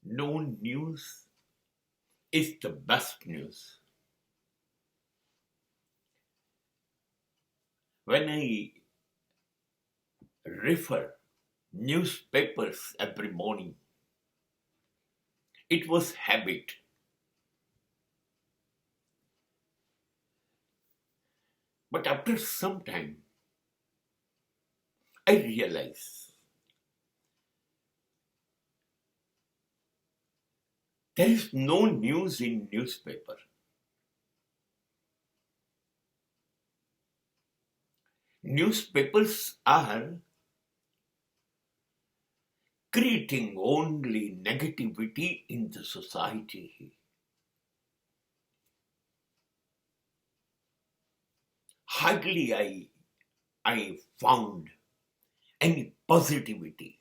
No news is the best news. When I refer newspapers every morning, it was habit. But after some time, I realized there is no news in newspaper. Newspapers are creating only negativity in the society. Hardly I found any positivity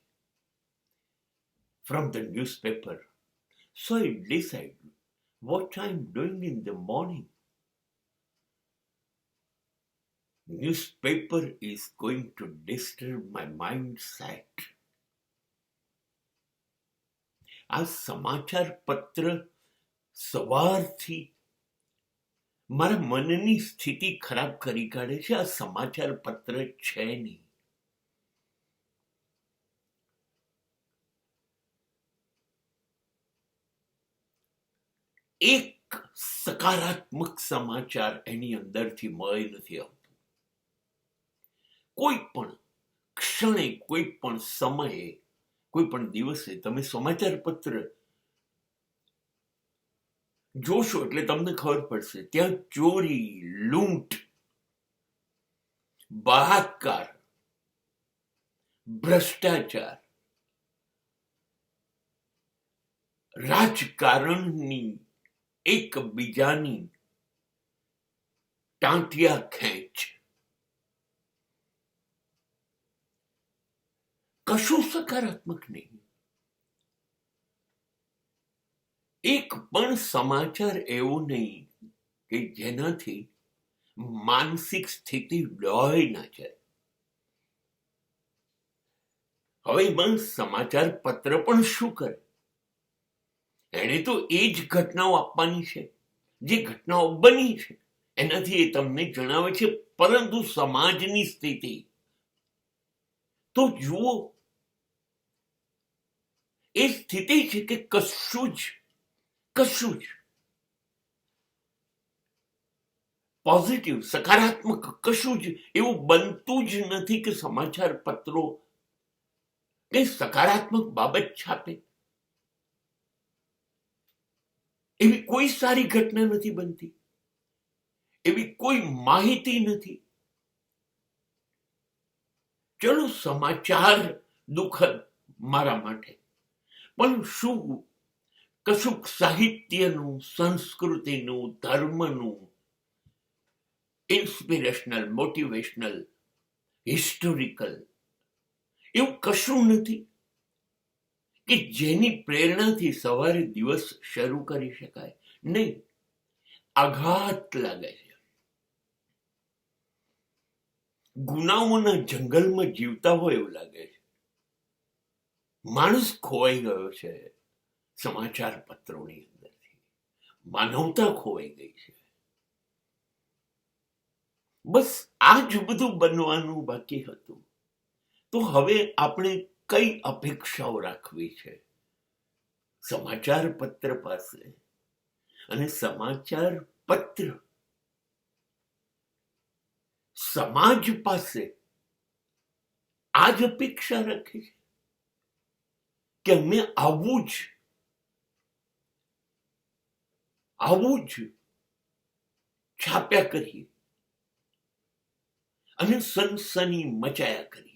from the newspaper. So I decided what I'm doing in the morning. Newspaper is going to disturb my mindset. આ સમાચાર પત્ર સવારથી મારા મનની સ્થિતિ ખરાબ કરી કાઢે છે. આ સમાચાર પત્ર છે નહીં. એક સકારાત્મક સમાચાર એની અંદરથી મળી નથી આવતું. કોઈ પણ ક્ષણે, કોઈ પણ સમયે, કોઈ પણ દિવસે તમે સમાચાર પત્ર જોશો એટલે તમને ખબર પડશે ત્યાં ચોરી, લૂંટ, બળાત્કાર, ભ્રષ્ટાચાર, રાજકારણની એકબીજાની ટાંટિયા ખેંચ, કશું સકારાત્મક નહીં. એક પણ સમાચાર એવો નહીં કે જેનાથી માનસિક સ્થિતિ ડોળી ના જાય. હવે એમાં સમાચાર પત્ર પણ શું કરે? એને તો એ જ ઘટનાઓ આપવાની છે જે ઘટનાઓ બની છે, એનાથી એ તમને જણાવે છે. પરંતુ સમાજની સ્થિતિ તો જુઓ. એ સ્થિતિ છે કે કશું જ પોઝિટિવ, સકારાત્મક કશું જ એવું બનતું જ નથી કે સમાચાર પત્રો કઈ સકારાત્મક બાબત છાપે. એવી કોઈ સારી ઘટના નથી બનતી, એવી કોઈ માહિતી નથી. ચલો સમાચાર દુઃખદ મારા માટે, પણ શું કશુંક સાહિત્યનું, સંસ્કૃતિનું, ધર્મનું, ઇન્સ્પિરેશનલ, મોટિવેશનલ, હિસ્ટોરિકલ એવું કશું નથી કે જેની પ્રેરણાથી સવારે દિવસ શરૂ કરી શકાય? નહીં, આઘાત લાગે છે. ગુનાઓના જંગલમાં જીવતા હોય એવું લાગે છે. માણસ ખોવાઈ ગયો છે સમાચાર પત્રોની અંદરથી. માનવતા ખોવાઈ ગઈ છે. બસ આ જ બધું બનવાનું બાકી હતું. તો હવે આપણે કઈ અપેક્ષાઓ રાખવી છે સમાચાર પત્ર પાસે? અને સમાચાર પત્ર સમાજ પાસે આ જ અપેક્ષા રાખે છે કે અમે આવું જ છાપ્યા કરીએ અને સનસની મચાયા કરીએ.